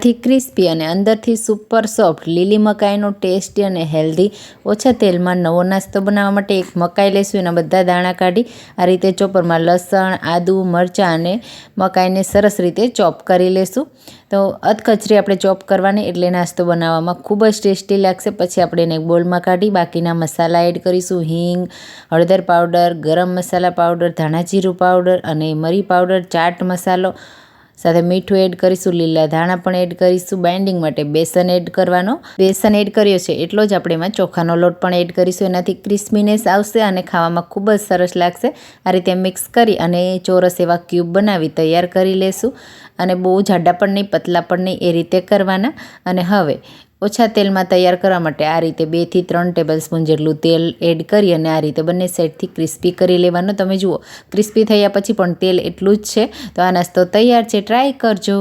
થી ક્રિસ્પી અને અંદરથી સુપર સોફ્ટ લીલી મકાઈનો ટેસ્ટી અને હેલ્ધી ઓછા તેલમાં નવો નાસ્તો બનાવવા માટે એક મકાઈ લઈશું. એના બધા દાણા કાઢી આ રીતે ચોપરમાં લસણ, આદુ, મરચાં અને મકાઈને સરસ રીતે ચોપ કરી લેશું. તો અધકચરી આપણે ચોપ કરવાની એટલે નાસ્તો બનાવવામાં ખૂબ જ ટેસ્ટી લાગશે. પછી આપણે એને એક બોલમાં કાઢી બાકીના મસાલા એડ કરીશું. હિંગ, હળદર પાવડર, ગરમ મસાલા પાવડર, ધાણા જીરું પાવડર અને મરી પાવડર, ચાટ મસાલો સાથે મીઠું એડ કરીશું. લીલા ધાણા પણ એડ કરીશું. બાઇન્ડિંગ માટે બેસન એડ કરવાનો. બેસન એડ કર્યો છે એટલો જ આપણે એમાં ચોખાનો લોટ પણ એડ કરીશું. એનાથી ક્રિસ્પીનેસ આવશે અને ખાવામાં ખૂબ જ સરસ લાગશે. આ રીતે મિક્સ કરી અને ચોરસ એવા ક્યુબ બનાવી તૈયાર કરી લેશું. અને બહુ જાડા પણ નહીં, પતલા પણ નહીં, એ રીતે કરવાના. અને હવે ઓછા તેલમાં તૈયાર કરવા માટે આ રીતે 2 થી 3 ટેબલસ્પૂન જેટલું તેલ એડ કરી અને આ રીતે બંને સાઈડથી ક્રિસ્પી કરી લેવાનું. તમે જુઓ ક્રિસ્પી થયા પછી પણ તેલ એટલું જ છે. તો આ નાસ્તો તૈયાર છે, ટ્રાય કરજો.